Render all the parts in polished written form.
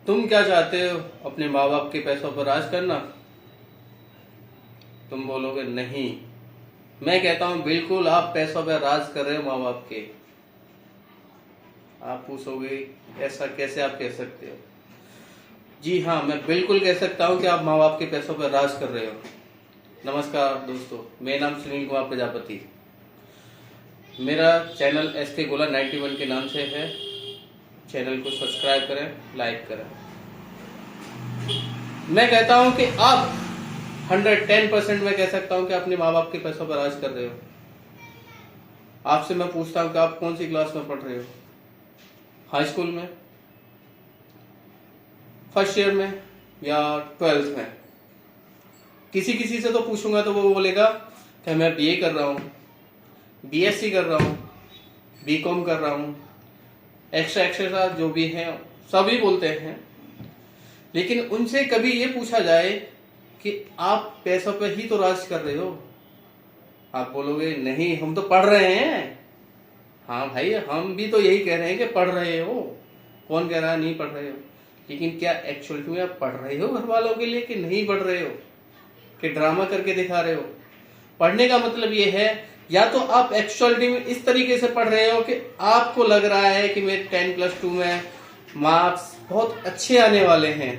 तुम क्या चाहते हो, अपने माँ बाप के पैसों पर राज करना? तुम बोलोगे नहीं। मैं कहता हूं बिल्कुल आप पैसों पर राज कर रहे हो माँ बाप के। आप पूछोगे ऐसा कैसे आप कह सकते हो? जी हाँ, मैं बिल्कुल कह सकता हूं कि आप माँ बाप के पैसों पर राज कर रहे हो। नमस्कार दोस्तों, मेरा नाम सुनील कुमार प्रजापति। मेरा चैनल SK गोला 91 के नाम से है। चैनल को सब्सक्राइब करें, लाइक करें। मैं कहता हूं कि आप 110% मैं कह सकता हूं कि अपने माँ बाप के पैसों पर राज कर रहे हो। आपसे मैं पूछता हूं कि आप कौन सी क्लास में पढ़ रहे हो? हाई स्कूल में, फर्स्ट ईयर में या 12th में? किसी से तो पूछूंगा तो वो बोलेगा कि मैं BA कर रहा हूँ, BSc कर रहा हूँ, BCom कर रहा हूँ, एक्स्ट्रा जो भी है सभी बोलते हैं। लेकिन उनसे कभी ये पूछा जाए कि आप पैसों पे ही तो राज कर रहे हो? आप बोलोगे नहीं, हम तो पढ़ रहे हैं। हाँ भाई, हम भी तो यही कह रहे हैं कि पढ़ रहे हो। कौन कह रहा है नहीं पढ़ रहे हो? लेकिन क्या एक्चुअल में आप पढ़ रहे हो घर वालों के लिए कि नहीं पढ़ रहे हो, कि ड्रामा करके दिखा रहे हो? पढ़ने का मतलब ये है, या तो आप एक्चुअलिटी में इस तरीके से पढ़ रहे हो कि आपको लग रहा है कि मेरे 10+2 में मार्क्स बहुत अच्छे आने वाले हैं,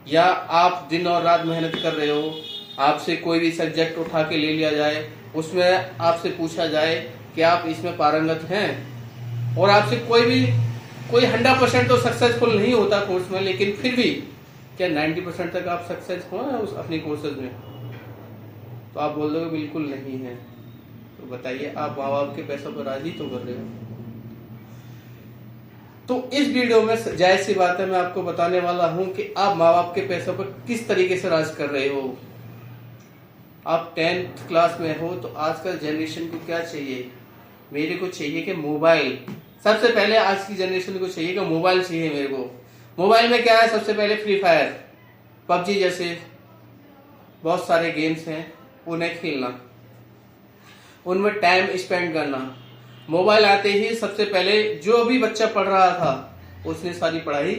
या आप दिन और रात मेहनत कर रहे हो। आपसे कोई भी सब्जेक्ट उठा के ले लिया जाए, उसमें आपसे पूछा जाए कि आप इसमें पारंगत हैं, और आपसे कोई 100% तो सक्सेसफुल नहीं होता कोर्स में, लेकिन फिर भी क्या 90% तक आप सक्सेस हो उस अपनी कोर्सेज में? तो आप बोल दोगे बिल्कुल नहीं है। तो बताइए, आप माँ बाप के पैसों पर राज ही तो कर रहे हो। तो इस वीडियो में जाहिर सी बात है, मैं आपको बताने वाला हूं कि आप माँ बाप के पैसों पर किस तरीके से राज कर रहे हो। आप 10th क्लास में हो तो आजकल जनरेशन को क्या चाहिए? मेरे को चाहिए कि मोबाइल। सबसे पहले आज की जनरेशन को चाहिए कि मोबाइल चाहिए मेरे को। मोबाइल में क्या है? सबसे पहले फ्री फायर, PUBG जैसे बहुत सारे गेम्स हैं, उन्हें खेलना, उनमें टाइम स्पेंड करना। मोबाइल आते ही सबसे पहले जो भी बच्चा पढ़ रहा था उसने सारी पढ़ाई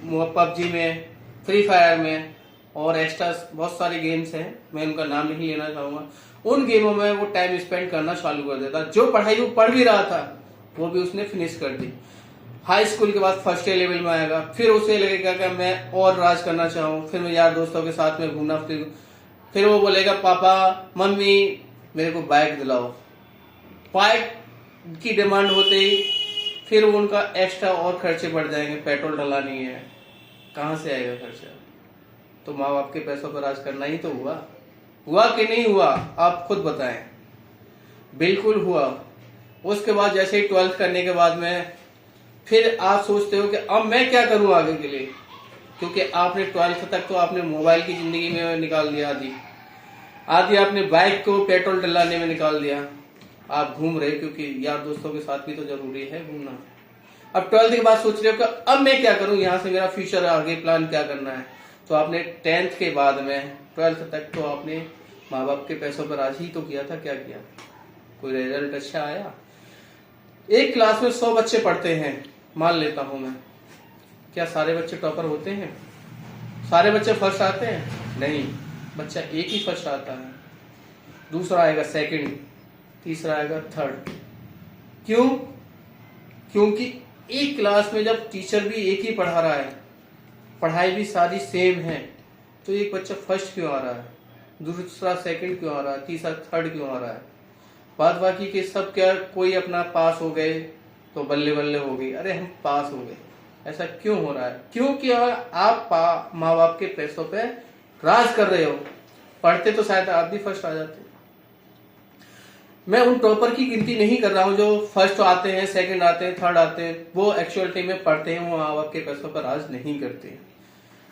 PUBG में, फ्री फायर में और एक्स्ट्रा बहुत सारे गेम्स हैं, मैं उनका नाम नहीं लेना चाहूंगा। उन गेमों में वो टाइम स्पेंड करना चालू कर देता। जो पढ़ाई वो पढ़ भी रहा था वो भी उसने फिनिश कर दी। हाई स्कूल के बाद फर्स्ट ईयर लेवल में आएगा, फिर उसे लगेगा कि मैं और राज करना चाहूँ, फिर मैं यार दोस्तों के साथ में घूमना फिरूं। फिर वो बोलेगा पापा मम्मी मेरे को बाइक दिलाओ। बाइक की डिमांड होते ही फिर उनका एक्स्ट्रा और खर्चे बढ़ जाएंगे, पेट्रोल डलानी है, कहाँ से आएगा खर्चा? तो माँ बाप के पैसों पर राज करना ही तो हुआ कि नहीं हुआ? आप खुद बताएं। बिल्कुल हुआ। उसके बाद जैसे ही 12th करने के बाद में फिर आप सोचते हो कि अब मैं क्या करूं आगे के लिए, क्योंकि आपने 12th तक तो आपने मोबाइल की जिंदगी में निकाल दिया, आधी आपने बाइक को पेट्रोल डलाने में निकाल दिया। आप घूम रहे क्योंकि यार दोस्तों के साथ भी तो जरूरी है घूमना। अब 12th के बाद सोच रहे हो कि अब मैं क्या करूं, यहाँ से मेरा फ्यूचर आगे प्लान क्या करना है। तो आपने 10th के बाद में 12th तक तो आपने माँ बाप के पैसों पर राज ही तो किया था। क्या किया? कोई रिजल्ट अच्छा आया? एक क्लास में 100 बच्चे पढ़ते हैं, मान लेता हूं मैं। क्या सारे बच्चे टॉपर होते हैं? सारे बच्चे फर्स्ट आते हैं? नहीं, बच्चा एक ही फर्स्ट आता है, दूसरा आएगा सेकंड, तीसरा आएगा थर्ड। क्यों? क्योंकि एक क्लास में जब टीचर भी एक ही पढ़ा रहा है, पढ़ाई भी सारी सेम है, तो एक बच्चा फर्स्ट क्यों आ रहा है, दूसरा सेकंड क्यों आ रहा है, तीसरा थर्ड क्यों आ रहा है? बाद बाकी के सब क्या कोई अपना पास हो गए तो बल्ले बल्ले हो गई, अरे हम पास हो गए, ऐसा क्यों हो रहा है? क्योंकि आप माँ बाप के पैसों पे राज कर रहे हो। पढ़ते तो शायद आप भी फर्स्ट आ जाते। मैं उन टॉपर की गिनती नहीं कर रहा हूं जो फर्स्ट आते हैं, सेकंड आते हैं, थर्ड आते हैं। वो एक्चुअलिटी में पढ़ते हैं, वो माँ बाप के पैसों पर राज नहीं करते हैं।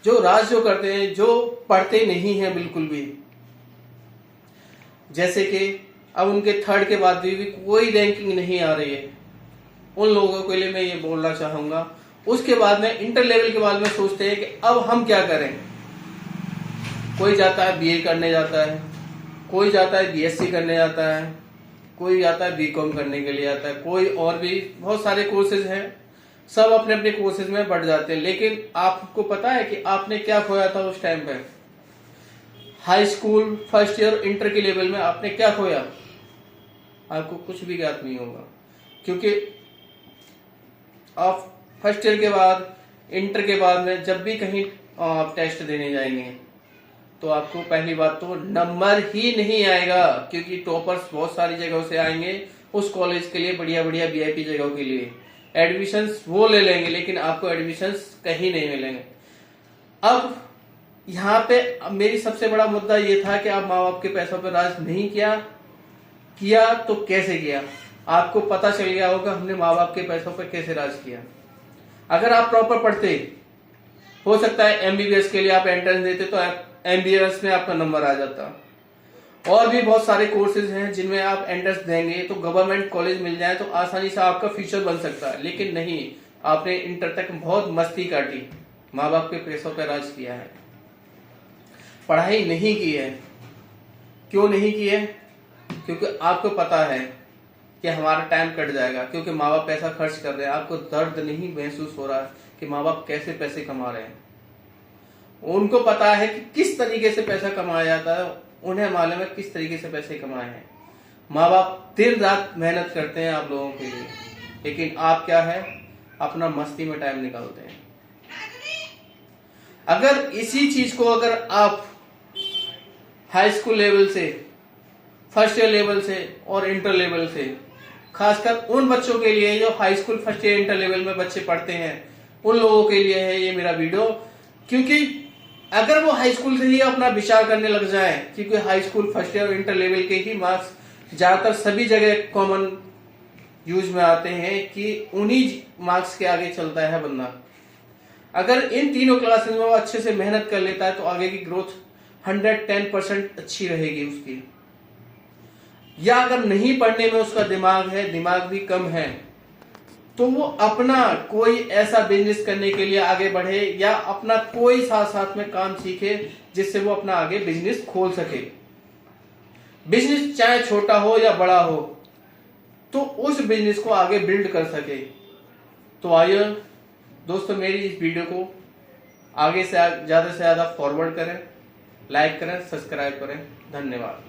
जो राज जो करते हैं, जो पढ़ते नहीं है बिल्कुल भी, जैसे कि अब उनके थर्ड के बाद भी कोई रैंकिंग नहीं आ रही है, उन लोगों के लिए मैं ये बोलना चाहूंगा। उसके बाद में इंटर लेवल के बाद में सोचते हैं कि अब हम क्या करें। कोई जाता है BA करने जाता है, कोई जाता है BSc करने जाता है, कोई जाता है BCom करने के लिए आता है, कोई और भी बहुत सारे कोर्सेज हैं। सब अपने अपने कोर्सेज में बढ़ जाते हैं, लेकिन आपको पता है कि आपने क्या खोया था उस टाइम पे? High school first year inter के लेवल में आपने क्या खोया? आपको कुछ भी ज्ञात नहीं होगा, क्योंकि आप फर्स्ट ईयर के बाद इंटर के बाद में जब भी कहीं आप टेस्ट देने जाएंगे तो आपको पहली बात तो नंबर ही नहीं आएगा, क्योंकि टॉपर्स बहुत सारी जगहों से आएंगे उस कॉलेज के लिए, बढ़िया बढ़िया वीआईपी जगहों के लिए एडमिशंस वो ले लेंगे, लेकिन आपको एडमिशंस कहीं नहीं मिलेंगे। अब यहाँ पे मेरी सबसे बड़ा मुद्दा ये था कि आप माँ बाप के पैसों पर राज नहीं किया तो कैसे किया? आपको पता चल गया होगा हमने माँ बाप के पैसों पर कैसे राज किया। अगर आप प्रॉपर पढ़ते, हो सकता है एमबीबीएस के लिए आप एंट्रेंस देते तो एमबीबीएस में आपका नंबर आ जाता। और भी बहुत सारे कोर्सेज हैं जिनमें आप एंट्रेंस देंगे तो गवर्नमेंट कॉलेज मिल जाए तो आसानी से आपका फ्यूचर बन सकता है, लेकिन नहीं, आपने इंटर तक बहुत मस्ती काटी, माँ बाप के पैसों पर राज किया है, पढ़ाई नहीं की है। क्यों नहीं की है? क्योंकि आपको पता है कि हमारा टाइम कट जाएगा, क्योंकि माँ बाप पैसा खर्च कर रहे हैं। आपको दर्द नहीं महसूस हो रहा कि माँ बाप कैसे पैसे कमा रहे हैं। उनको पता है कि किस तरीके से पैसा कमाया जाता है, उन्हें मालूम है किस तरीके से पैसे कमाए हैं। माँ बाप दिन रात मेहनत करते हैं आप लोगों के लिए, लेकिन आप क्या है, अपना मस्ती में टाइम निकालते हैं। अगर इसी चीज को अगर आप हाई स्कूल लेवल से, फर्स्ट ईयर लेवल से और इंटर लेवल से, खासकर उन बच्चों के लिए जो high school first year inter level में बच्चे पढ़ते हैं, उन लोगों के लिए है ये मेरा वीडियो। क्योंकि अगर वो हाई स्कूल से ही अपना विचार करने लग जाए, क्योंकि हाई स्कूल फर्स्ट ईयर और इंटर लेवल के ही मार्क्स ज्यादातर सभी जगह कॉमन यूज में आते हैं कि उन्हीं मार्क्स के आगे चलता है बंदा। अगर इन तीनों क्लासेस में वो अच्छे से मेहनत कर लेता है तो आगे की ग्रोथ 110% अच्छी रहेगी उसकी। या अगर नहीं पढ़ने में उसका दिमाग है, दिमाग भी कम है, तो वो अपना कोई ऐसा बिजनेस करने के लिए आगे बढ़े या अपना कोई साथ साथ में काम सीखे जिससे वो अपना आगे बिजनेस खोल सके। बिजनेस चाहे छोटा हो या बड़ा हो, तो उस बिजनेस को आगे बिल्ड कर सके। तो आइए दोस्तों, मेरी इस वीडियो को आगे से ज्यादा फॉरवर्ड करें, लाइक करें, सब्सक्राइब करें। धन्यवाद।